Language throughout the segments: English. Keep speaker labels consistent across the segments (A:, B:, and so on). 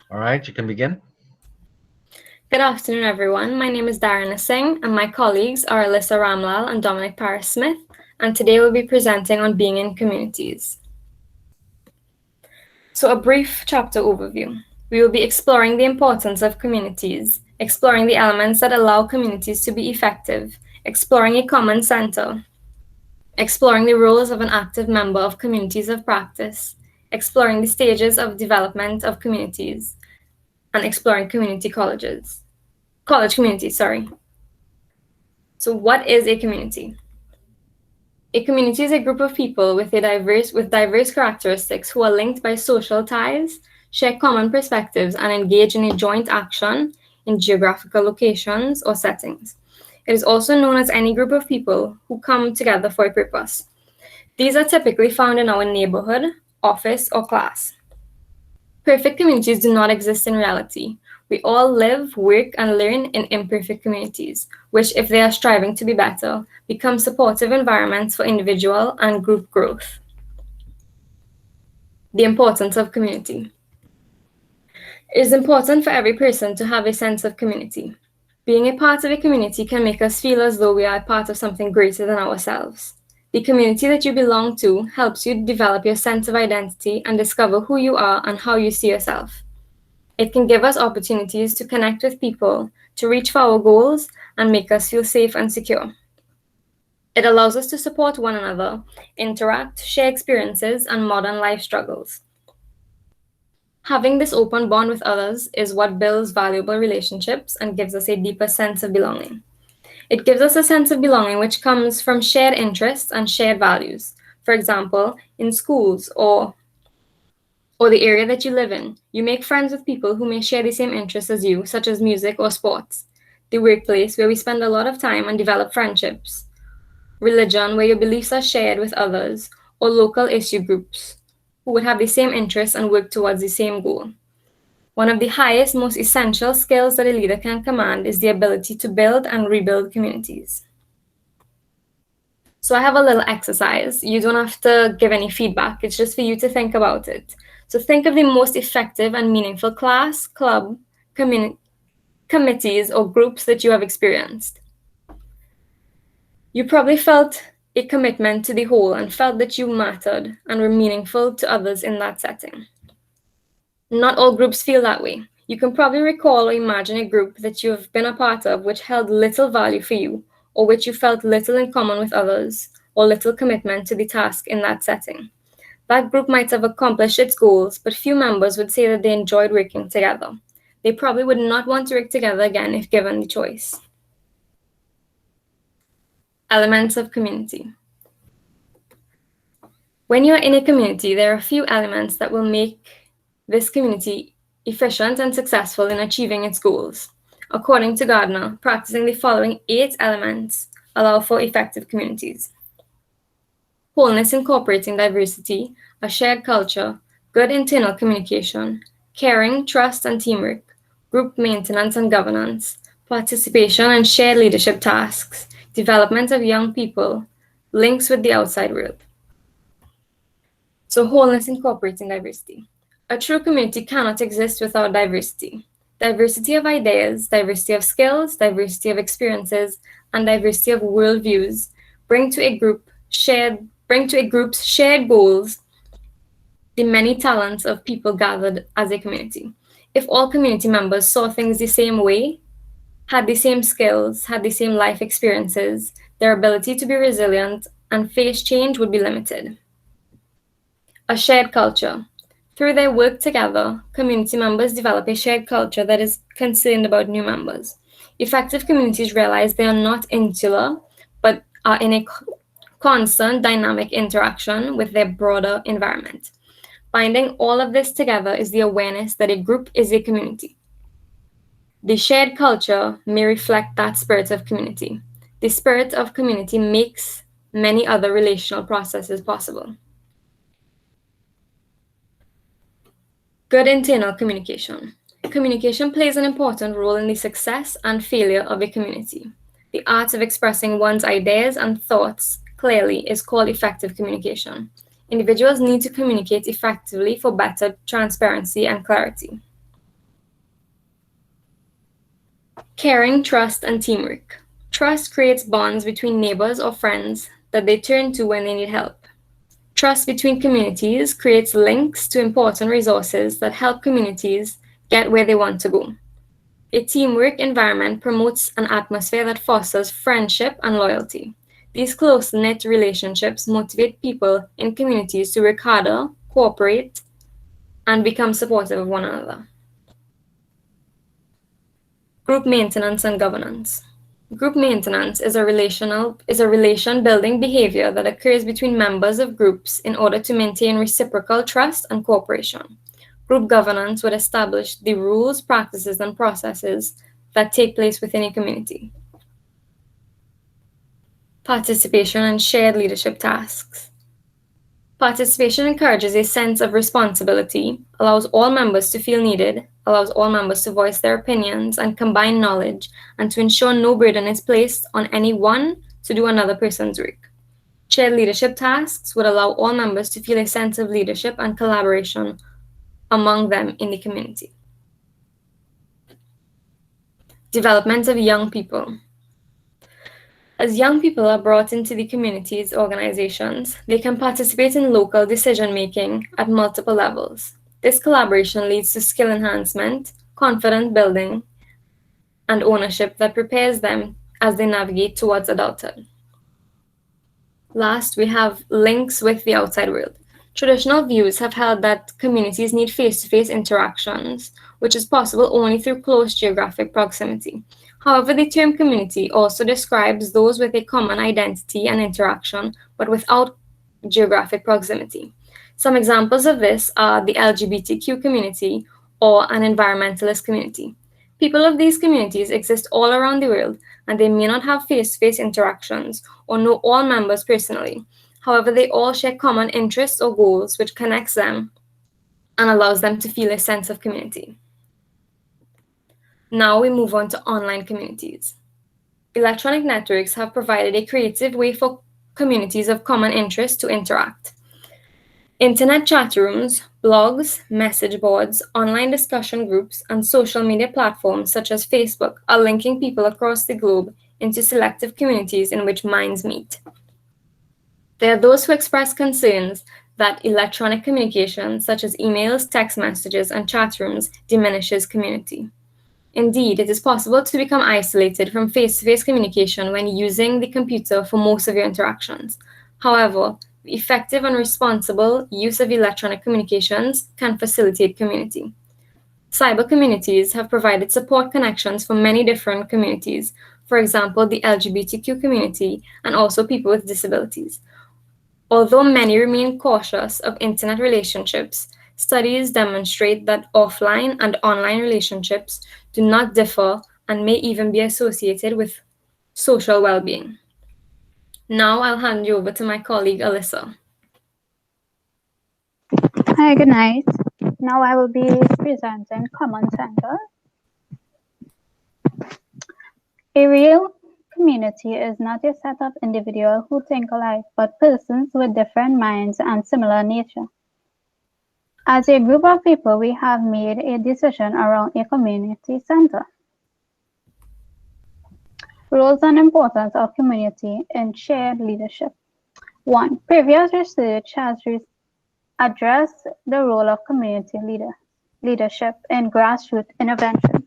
A: All right, you can begin.
B: Good afternoon, everyone. My name is Darren Singh, and my colleagues are Alyssa Ramlal and Dominic Paris Smith, and today we'll be presenting on being in communities. So, a brief chapter overview. We will be exploring the importance of communities, exploring the elements that allow communities to be effective, exploring a common center, exploring the roles of an active member of communities of practice, exploring the stages of development of communities, and exploring college communities, sorry. So, what is a community? A community is a group of people with diverse characteristics who are linked by social ties, share common perspectives, and engage in a joint action in geographical locations or settings. It is also known as any group of people who come together for a purpose. These are typically found in our neighborhood, office, or class. Perfect communities do not exist in reality. We all live, work, and learn in imperfect communities, which, if they are striving to be better, become supportive environments for individual and group growth. The importance of community. It is important for every person to have a sense of community. Being a part of a community can make us feel as though we are a part of something greater than ourselves. The community that you belong to helps you develop your sense of identity and discover who you are and how you see yourself. It can give us opportunities to connect with people, to reach for our goals, and make us feel safe and secure. It allows us to support one another, interact, share experiences, and modern life struggles. Having this open bond with others is what builds valuable relationships and gives us a deeper sense of belonging. It gives us a sense of belonging which comes from shared interests and shared values. For example, in schools or the area that you live in. You make friends with people who may share the same interests as you, such as music or sports. The workplace, where we spend a lot of time and develop friendships. Religion, where your beliefs are shared with others, or local issue groups who would have the same interests and work towards the same goal. One of the highest, most essential skills that a leader can command is the ability to build and rebuild communities. So I have a little exercise. You don't have to give any feedback. It's just for you to think about it. So think of the most effective and meaningful class, club, committees, or groups that you have experienced. You probably felt a commitment to the whole and felt that you mattered and were meaningful to others in that setting. Not all groups feel that way. You can probably recall or imagine a group that you have been a part of which held little value for you, or which you felt little in common with others, or little commitment to the task in that setting. That group might have accomplished its goals, but few members would say that they enjoyed working together. They probably would not want to work together again if given the choice. Elements of community. When you're in a community, there are a few elements that will make this community efficient and successful in achieving its goals. According to Gardner, practicing the following 8 elements allow for effective communities. Wholeness incorporating diversity, a shared culture, good internal communication, caring, trust, and teamwork, group maintenance and governance, participation and shared leadership tasks, development of young people, links with the outside world. So, wholeness incorporating diversity. A true community cannot exist without diversity. Diversity of ideas, diversity of skills, diversity of experiences, and diversity of worldviews bring to a group's shared goals the many talents of people gathered as a community. If all community members saw things the same way, had the same skills, had the same life experiences, their ability to be resilient and face change would be limited. A shared culture. Through their work together, community members develop a shared culture that is concerned about new members. Effective communities realize they are not insular, but are in a constant dynamic interaction with their broader environment. Binding all of this together is the awareness that a group is a community. The shared culture may reflect that spirit of community. The spirit of community makes many other relational processes possible. Good internal communication. Communication plays an important role in the success and failure of a community. The art of expressing one's ideas and thoughts clearly is called effective communication. Individuals need to communicate effectively for better transparency and clarity. Caring, trust, and teamwork. Trust creates bonds between neighbors or friends that they turn to when they need help. Trust between communities creates links to important resources that help communities get where they want to go. A teamwork environment promotes an atmosphere that fosters friendship and loyalty. These close knit relationships motivate people in communities to work harder, cooperate, and become supportive of one another. Group maintenance and governance. Group maintenance is a relation building behavior that occurs between members of groups in order to maintain reciprocal trust and cooperation. Group governance would establish the rules, practices, and processes that take place within a community. Participation and shared leadership tasks. Participation encourages a sense of responsibility, allows all members to feel needed, allows all members to voice their opinions and combine knowledge, and to ensure no burden is placed on any one to do another person's work. Shared leadership tasks would allow all members to feel a sense of leadership and collaboration among them in the community. Development of young people. As young people are brought into the community's organizations, they can participate in local decision making at multiple levels. This collaboration leads to skill enhancement, confidence building, and ownership that prepares them as they navigate towards adulthood. Last, we have links with the outside world. Traditional views have held that communities need face to face interactions, which is possible only through close geographic proximity. However, the term community also describes those with a common identity and interaction, but without geographic proximity. Some examples of this are the LGBTQ community or an environmentalist community. People of these communities exist all around the world, and they may not have face to face interactions or know all members personally. However, they all share common interests or goals, which connects them and allows them to feel a sense of community. Now we move on to online communities. Electronic networks have provided a creative way for communities of common interest to interact. Internet chat rooms, blogs, message boards, online discussion groups, and social media platforms such as Facebook are linking people across the globe into selective communities in which minds meet. There are those who express concerns that electronic communication, such as emails, text messages, and chat rooms, diminishes community. Indeed, it is possible to become isolated from face-to-face communication when using the computer for most of your interactions. However, the effective and responsible use of electronic communications can facilitate community. Cyber communities have provided support connections for many different communities, for example, the LGBTQ community and also people with disabilities. Although many remain cautious of internet relationships, studies demonstrate that offline and online relationships do not differ and may even be associated with social well-being. Now I'll hand you over to my colleague Alyssa.
A: Hi, good night. Now I will be presenting Common Center. A real community is not a set of individuals who think alike, but persons with different minds and similar nature. As a group of people, we have made a decision around a community center. Roles and importance of community in shared leadership. 1. Previous research has addressed the role of community leadership in grassroots intervention.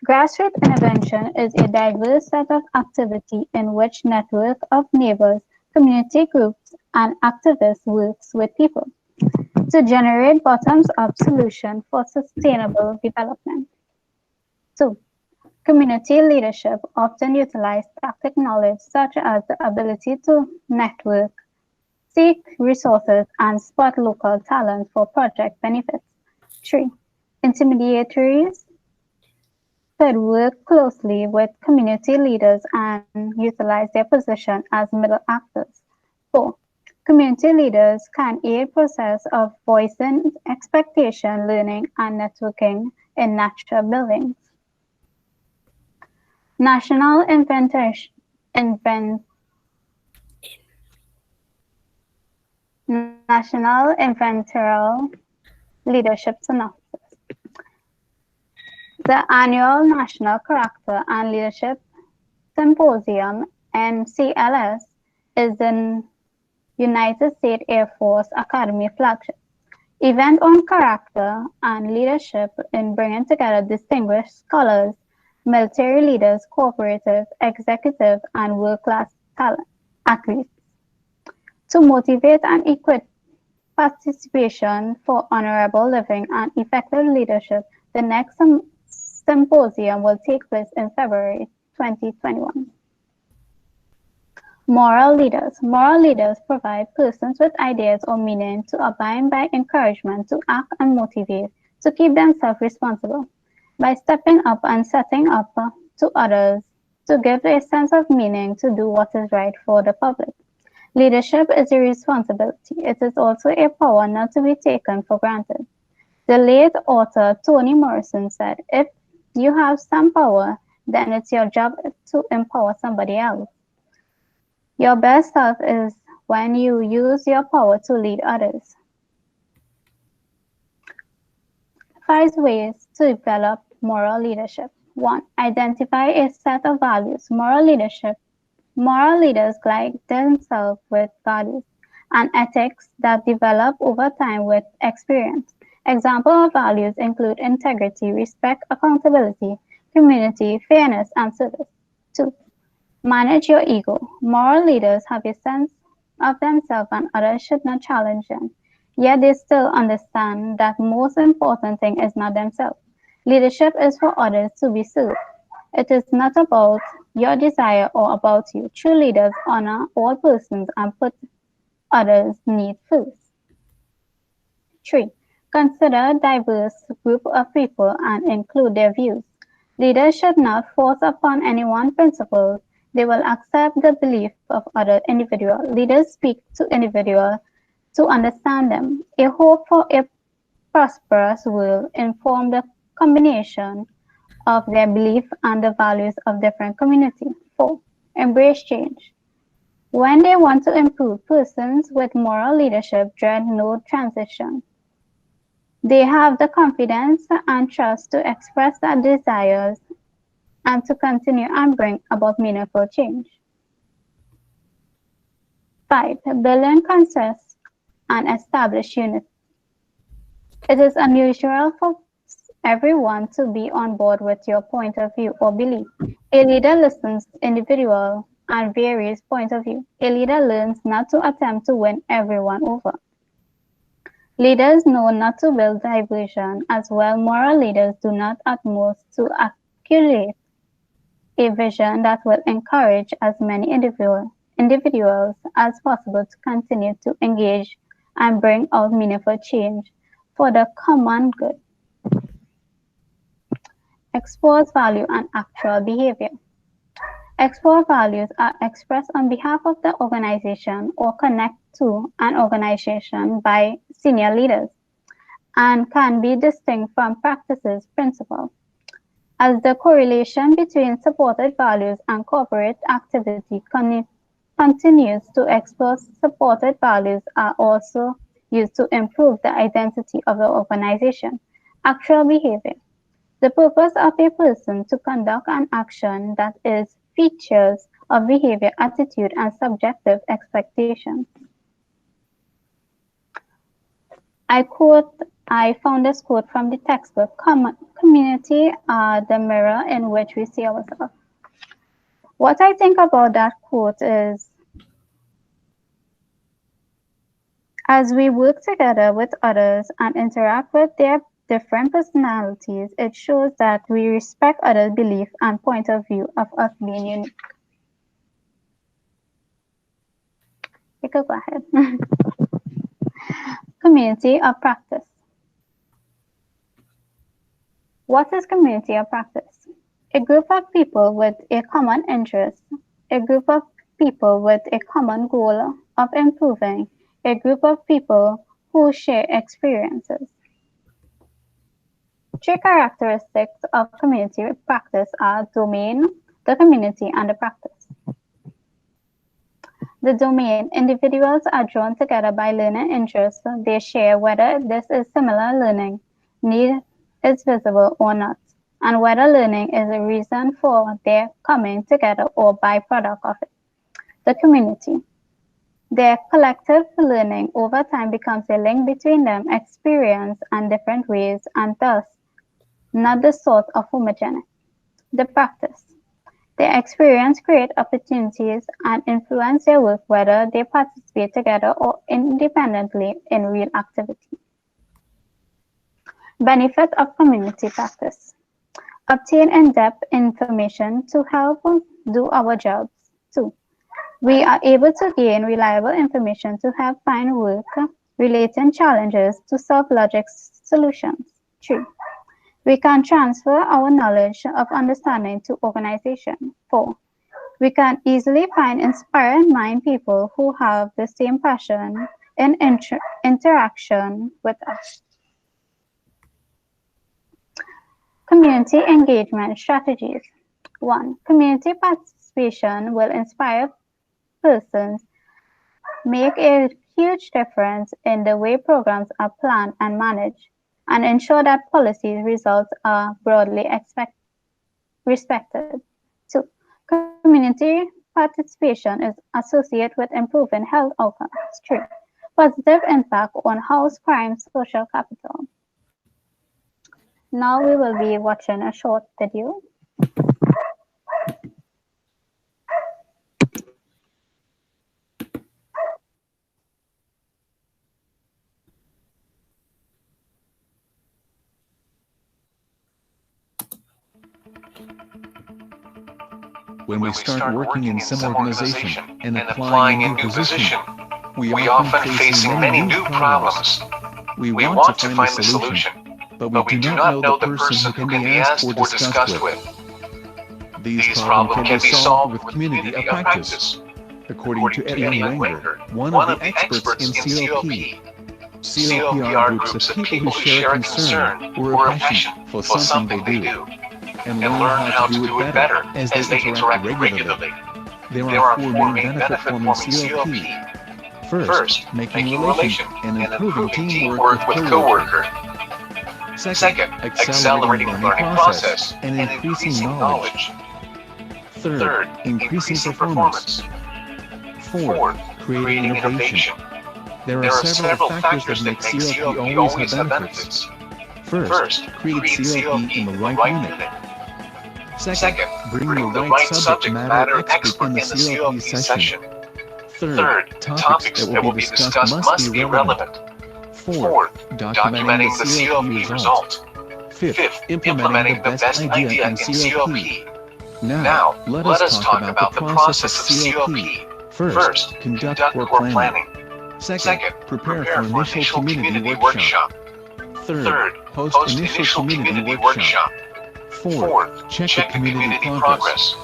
A: Grassroots intervention is a diverse set of activity in which network of neighbors, community groups, and activists works with people to generate bottoms-up solutions for sustainable development. 2. Community leadership often utilizes practical knowledge such as the ability to network, seek resources, and spot local talent for project benefits. 3. Intermediaries could work closely with community leaders and utilize their position as middle actors. 4. Community leaders can aid process of voicing expectation, learning, and networking in natural buildings. National inventorial leadership synopsis. The annual National Character and Leadership Symposium (NCLS) is the United States Air Force Academy flagship event on character and leadership in bringing together distinguished scholars, military leaders, corporative, executive, and world-class talent athletes to motivate and equip participation for honorable living and effective leadership. The next symposium will take place in February 2021. Moral leaders. Moral leaders provide persons with ideas or meaning to abide by encouragement to act and motivate to keep themselves responsible by stepping up and setting up to others to give a sense of meaning to do what is right for the public. Leadership is a responsibility. It is also a power not to be taken for granted. The late author Toni Morrison said, if you have some power, then it's your job to empower somebody else. Your best self is when you use your power to lead others. 5 ways to develop moral leadership. 1. Identify a set of values. Moral leaders guide themselves with values and ethics that develop over time with experience. Examples of values include integrity, respect, accountability, community, fairness, and service. 2. Manage your ego. Moral leaders have a sense of themselves and others should not challenge them. Yet they still understand that most important thing is not themselves. Leadership is for others to be served. It is not about your desire or about you. True leaders honor all persons and put others' needs first. 3. Consider a diverse group of people and include their views. Leaders should not force upon anyone principles. They will accept the belief of other individuals. Leaders speak to individuals to understand them. A hope for a prosperous world informs the combination of their belief and the values of different communities. 4. Embrace change. When they want to improve, persons with moral leadership dread no transition. They have the confidence and trust to express their desires and to continue and bring about meaningful change. 5. Building consensus and establish unity. It is unusual for everyone to be on board with your point of view or belief. A leader listens to individual and various points of view. A leader learns not to attempt to win everyone over. Leaders know not to build diversion as well. Moral leaders do not at most to articulate a vision that will encourage as many individuals as possible to continue to engage and bring out meaningful change for the common good. Expose value and actual behavior. Expose values are expressed on behalf of the organization or connect to an organization by senior leaders and can be distinct from practices principles. As the correlation between supported values and corporate activity continues to expose, supported values are also used to improve the identity of the organization. Actual behavior. The purpose of a person to conduct an action that is features of behavior, attitude, and subjective expectations. I found this quote from the textbook, community are the mirror in which we see ourselves. What I think about that quote is, as we work together with others and interact with their different personalities, it shows that we respect others' belief and point of view of us being unique. You could go ahead. Community of practice. What is community of practice? A group of people with a common interest, a group of people with a common goal of improving, a group of people who share experiences. 3 characteristics of community practice are domain, the community, and the practice. The domain, individuals are drawn together by learning interests they share, whether this is similar learning need is visible or not, and whether learning is a reason for their coming together or byproduct of it. The community. Their collective learning over time becomes a link between them experience and different ways and thus not the source of homogeneity. The practice. Their experience create opportunities and influence their work whether they participate together or independently in real activity. Benefit of community practice. Obtain in-depth information to help do our jobs. 2. We are able to gain reliable information to help find work relating challenges to solve logic solutions. 3. We can transfer our knowledge of understanding to organization. 4. We can easily find inspired mind people who have the same passion in interaction with us. Community engagement strategies. 1. Community participation will inspire persons, make a huge difference in the way programs are planned and managed, and ensure that policy results are broadly respected. 2. Community participation is associated with improving health outcomes. 3. Positive impact on house crime social capital. Now we will be watching a short video.
C: When we start working in some organization and applying a new position, we often facing many new problems. We want to find a solution, but we do not know the person who can be asked or discussed with. These problems can be solved with community of practice. According to Etienne Wenger, one of the experts in COP, COP are groups of people who share a concern or a passion for something they do, and learn how to do it better as they interact regularly. There are four main benefits forming COP. First, making relation and improving teamwork with coworkers. Second, accelerating the learning process and increasing knowledge. Third, increasing performance. Fourth, creating innovation. There are several factors that make COP always have benefits. First, create COP in the right unit. Second, bring the right subject matter expert in the COP session. Third, topics that will be discussed must be relevant. Fourth, documenting the COP result. Fifth, implementing the best idea in COP. Now, let us talk about the process of COP. First, conduct core planning. Second, prepare for initial community workshop. Third, host initial community workshop. Fourth, check the community progress.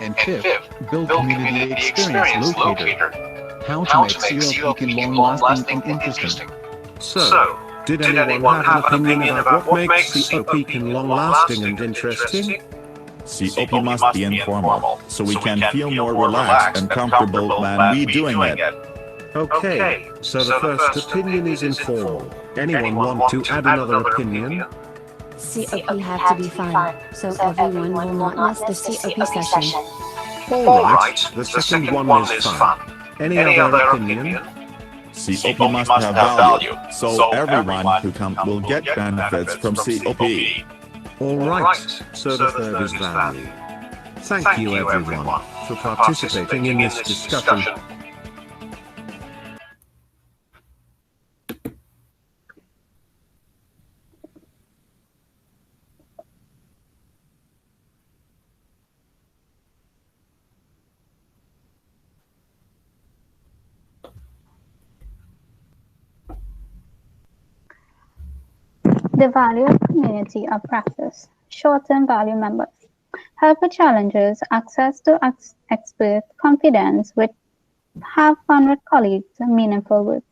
C: And fifth, build community experience locator. How to make COP long-lasting and interesting.
D: So, did anyone have an opinion about what makes COP long-lasting and interesting?
E: COP must be informal, so we can feel more relaxed and comfortable when we doing it.
D: Okay, so the first opinion is informal. Anyone want to add another opinion?
F: COP have to be fun, so everyone will not miss the COP session.
D: Alright, the second one is fun. Any other opinion?
E: COP must have value, so everyone who comes will get benefits from COP.
D: Alright, so the third is value. Thank you everyone for participating in this discussion.
A: The value of community of practice. Short-term value members. Help with challenges, access to expert, confidence, with have fun with colleagues, meaningful work.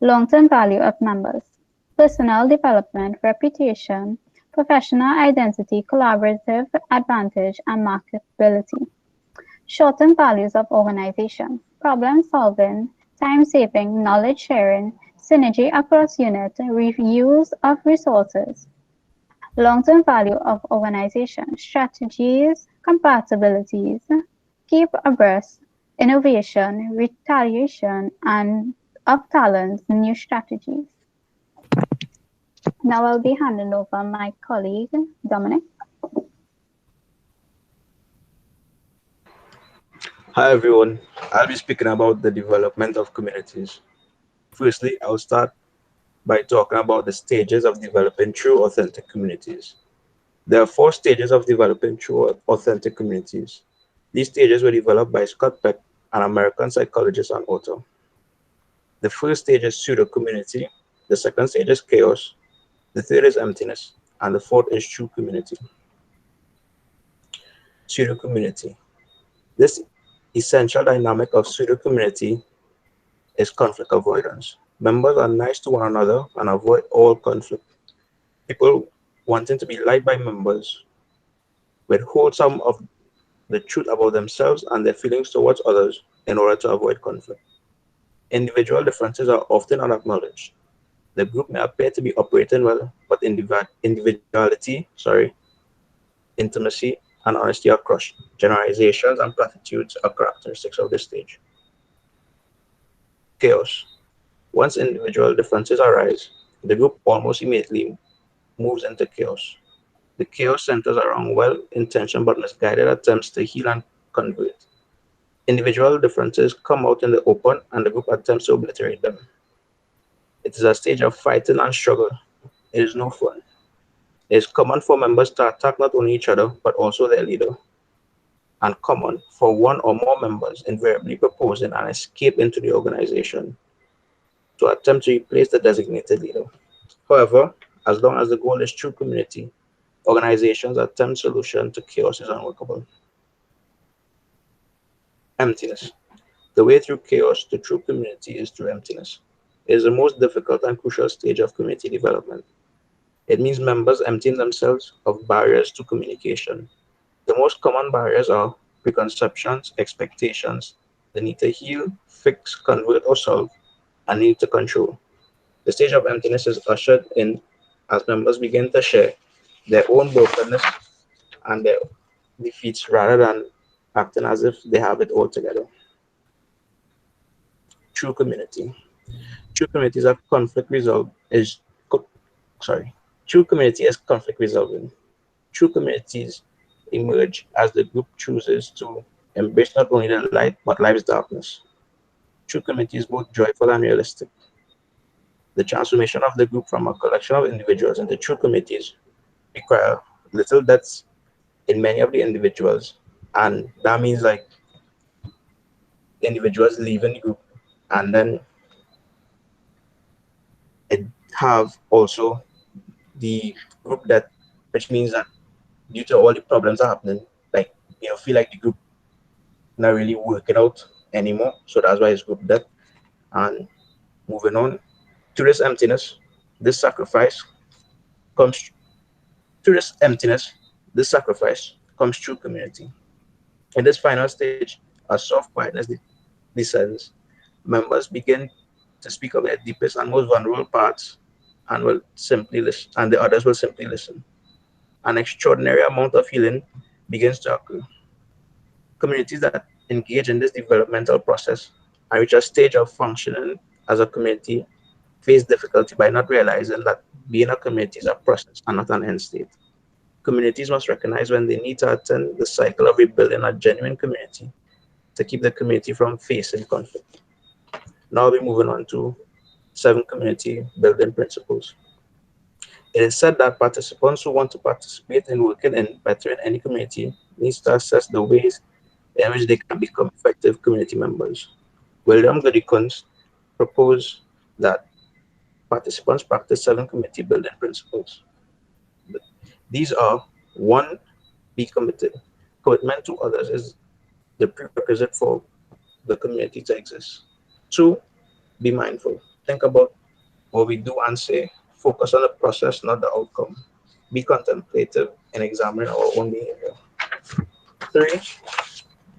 A: Long-term value of members. Personal development, reputation, professional identity, collaborative advantage, and marketability. Short-term values of organization. Problem solving, time saving, knowledge sharing, synergy across units, reuse of resources, Long-term value of organization strategies, compatibilities, keep abreast, innovation, retaliation, and of talents, new strategies. Now I'll be handing over my colleague, Dominic.
G: Hi everyone, I'll be speaking about the development of communities. Firstly, I'll start by talking about the stages of developing true authentic communities. There are four stages of developing true authentic communities. These stages were developed by Scott Peck, an American psychologist and author. The first stage is pseudo community, the second stage is chaos, the third is emptiness, and the fourth is true community. Pseudo community. This essential dynamic of pseudo community is conflict avoidance. Members are nice to one another and avoid all conflict. People wanting to be liked by members withhold some of the truth about themselves and their feelings towards others in order to avoid conflict. Individual differences are often unacknowledged. The group may appear to be operating well, but individuality, intimacy, and honesty are crushed. Generalizations and platitudes are characteristics of this stage. Chaos. Once individual differences arise, the group almost immediately moves into chaos. The chaos centers around well-intentioned but misguided attempts to heal and convert. Individual differences come out in the open and the group attempts to obliterate them. It is a stage of fighting and struggle. It is no fun. It is common for members to attack not only each other but also their leader, and common for one or more members invariably proposing an escape into the organization to attempt to replace the designated leader. However, as long as the goal is true community, organizations' attempt solution to chaos is unworkable. Emptiness. The way through chaos to true community is through emptiness. It is the most difficult and crucial stage of community development. It means members emptying themselves of barriers to communication. The most common barriers are preconceptions, expectations, the need to heal, fix, convert, or solve, and need to control. The stage of emptiness is ushered in as members begin to share their own brokenness and their defeats rather than acting as if they have it all together. True community. True communities are conflict resolve is co- sorry. True community is conflict resolving. True communities emerge as the group chooses to embrace not only the light but life's darkness. True community is both joyful and realistic. The transformation of the group from a collection of individuals into true communities require little deaths in many of the individuals, and that means like individuals leaving the group and then it have also the group that, which means that due to all the problems that are happening, like feel like the group not really working out anymore. So that's why it's group death. And moving on to this emptiness, this sacrifice comes to this emptiness, this sacrifice comes through community. In this final stage, a soft quietness descends. Members begin to speak of their deepest and most vulnerable parts and will simply listen, and the others will simply listen. An extraordinary amount of healing begins to occur. Communities that engage in this developmental process and reach a stage of functioning as a community face difficulty by not realizing that being a community is a process and not an end state. Communities must recognize when they need to attend the cycle of rebuilding a genuine community to keep the community from facing conflict. Now we're moving on to 7 community building principles. It is said that participants who want to participate in working and bettering any community needs to assess the ways in which they can become effective community members. William Goodikins proposed that participants practice 7 community building principles. These are: 1, be committed. Commitment to others is the prerequisite for the community to exist. 2, be mindful. Think about what we do and say. Focus on the process, not the outcome. Be contemplative in examining our own behavior. 3,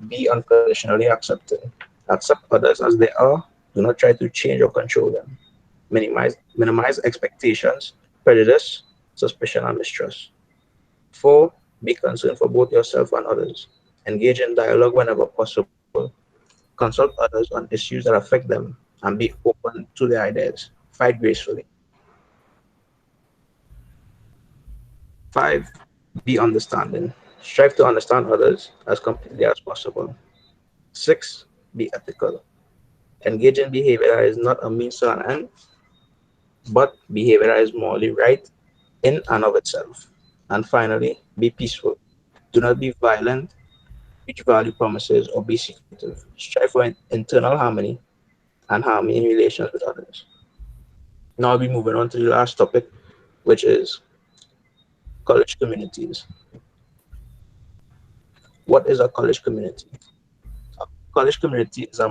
G: be unconditionally accepting. Accept others as they are. Do not try to change or control them. Minimize expectations, prejudice, suspicion, and mistrust. 4. Be concerned for both yourself and others. Engage in dialogue whenever possible. Consult others on issues that affect them and be open to their ideas. Fight gracefully. 5. Be understanding. Strive to understand others as completely as possible. 6. Be ethical. Engage in behavior that is not a means to an end, but behavior that is morally right in and of itself. And finally, be peaceful. Do not be violent, breach value promises, or be secretive. Strive for internal harmony and harmony in relations with others. Now I'll be moving on to the last topic, which is college communities. What is a college community? A college community is a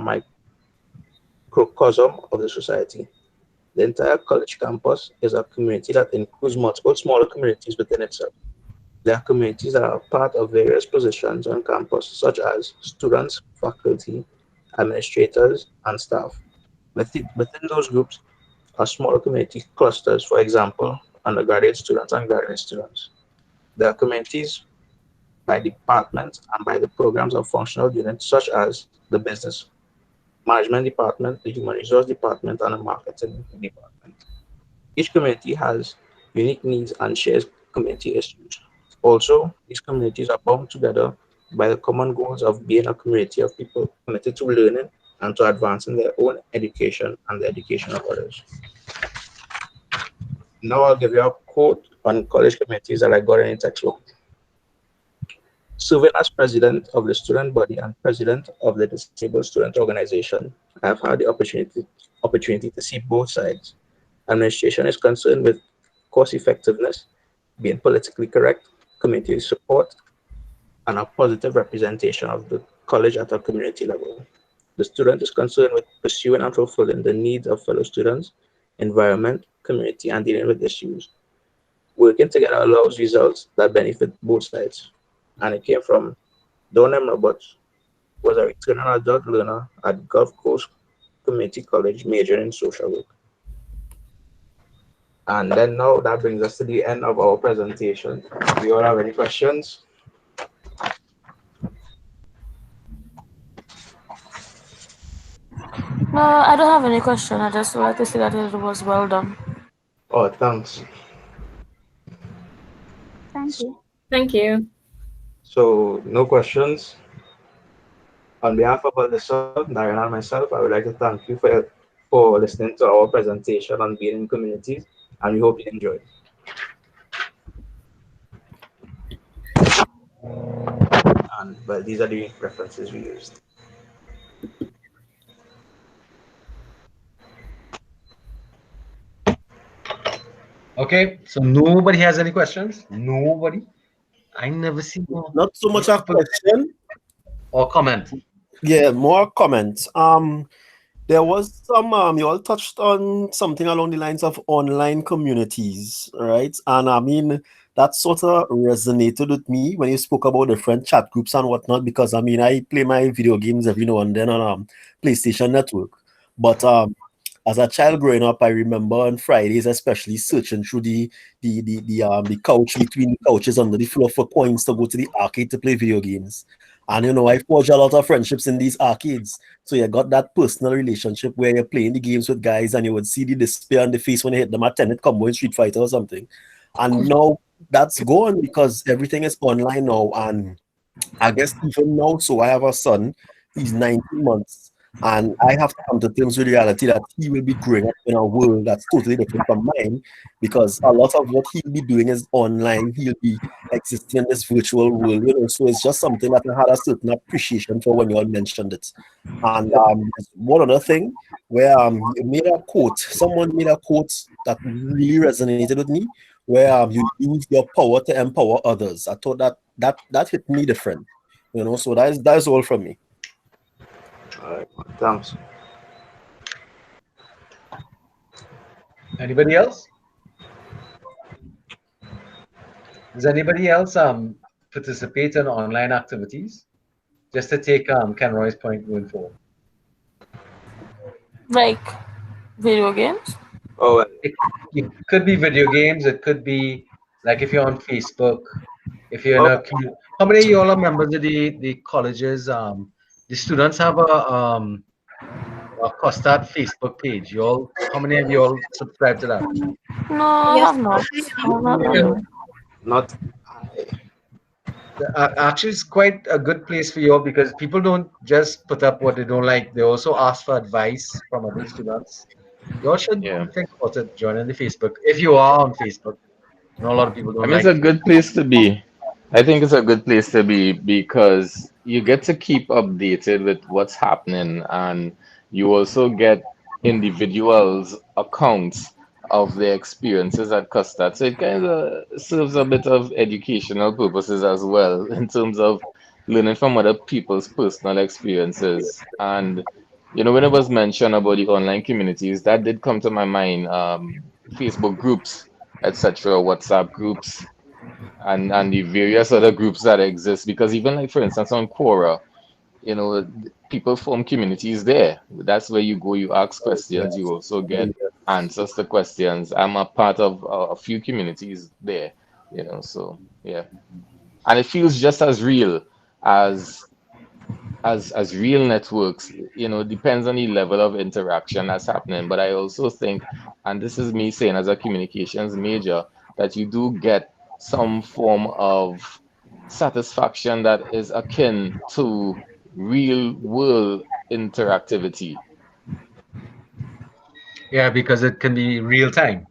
G: microcosm of the society. The entire college campus is a community that includes multiple smaller communities within itself. There are communities that are part of various positions on campus, such as students, faculty, administrators, and staff. Within those groups are smaller community clusters, for example, undergraduate students and graduate students. There are communities by department and by the programs of functional units, such as the business management department, the human resource department, and the marketing department. Each community has unique needs and shares community issues. Also, these communities are bound together by the common goals of being a community of people committed to learning and to advancing their own education and the education of others. Now I'll give you a quote on college communities that I got in a textbook. Serving as president of the student body and president of the disabled student organization, I have had the opportunity to see both sides. Administration is concerned with cost effectiveness, being politically correct, community support, and a positive representation of the college at a community level. The student is concerned with pursuing and fulfilling the needs of fellow students, environment, community, and dealing with issues. Working together allows results that benefit both sides. And it came from Donem Roberts, was a returning adult learner at Gulf Coast Community College, majoring in social work. And then now that brings us to the end of our presentation. Do you all have any questions?
H: No, I don't have any question. I just would like to say that it was well done.
G: Oh, thanks.
A: Thank you.
B: Thank you.
G: So, no questions. On behalf of Alyssa, Darren, and myself, I would like to thank you for listening to our presentation on being in communities, and we hope you enjoyed. And well, these are the references we used.
I: Okay, so nobody has any questions? Nobody? I never see more.
J: Not so much a question
I: or comment.
J: Yeah, more comments. There was some you all touched on something along the lines of online communities, right? And I mean that sort of resonated with me when you spoke about different chat groups and whatnot, because I mean I play my video games every now and then on PlayStation Network. But as a child growing up, I remember on Fridays, especially searching through the couch between the couches under the floor for coins to go to the arcade to play video games. And you know, I forged a lot of friendships in these arcades. So you got that personal relationship where you're playing the games with guys and you would see the despair on the face when you hit them at 10 combo in Street Fighter or something. And now that's gone because everything is online now. And I guess even now, so I have a son, he's 19 months. And I have to come to terms with the reality that he will be growing up in a world that's totally different from mine, because a lot of what he'll be doing is online. He'll be existing in this virtual world, you know. So it's just something that I had a certain appreciation for when you all mentioned it. And one other thing where you made a quote, someone made a quote that really resonated with me, where you use your power to empower others. I thought that hit me different, you know. So that's all from me.
G: All right, thanks.
I: Anybody else? Does anybody else participate in online activities? Just to take Ken Roy's point going forward.
H: Like video games?
G: Oh,
I: it could be video games. It could be Like if you're on Facebook, if you're in a how many of you all are members of the colleges? The students have a Costard Facebook page. You all, how many of you all subscribe to that?
H: No, I have not. I have not done that.
G: Not
I: Actually, it's quite a good place for you all because people don't just put up what they don't like. They also ask for advice from other students. You all should
K: Yeah.
I: think about it, joining the Facebook if you are on Facebook. I know a lot of people
K: I
I: don't
K: mean, it's
I: like
K: a good place to be. I think it's a good place to be because you get to keep updated with what's happening, and you also get individuals' accounts of their experiences at Custard. So it kind of serves a bit of educational purposes as well in terms of learning from other people's personal experiences. And when it was mentioned about the online communities, that did come to my mind. Facebook groups, etc., WhatsApp groups, and the various other groups that exist. Because even like for instance on Quora, people form communities there. That's where you go, you ask questions, you also get answers to questions. I'm a part of a few communities there, so yeah. And it feels just as real as as real networks. Depends on the level of interaction that's happening. But I also think, and this is me saying as a communications major, that you do get some form of satisfaction that is akin to real world interactivity.
I: Yeah, because it can be real time.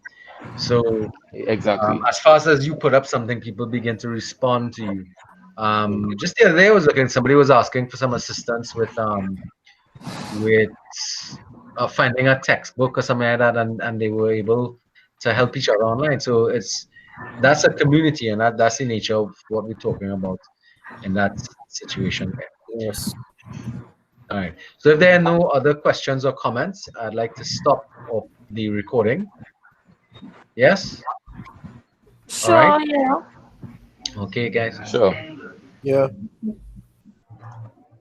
I: So
K: Exactly.
I: as fast as you put up something, people begin to respond to you. Just the other day, I was looking. Somebody was asking for some assistance with finding a textbook or something like that, and they were able to help each other online. So that's a community, and that's the nature of what we're talking about in that situation.
J: Yes.
I: All right. So if there are no other questions or comments, I'd like to stop off the recording. Yes. All right.
H: Sure, yeah.
I: Okay, guys.
K: Sure.
J: Yeah.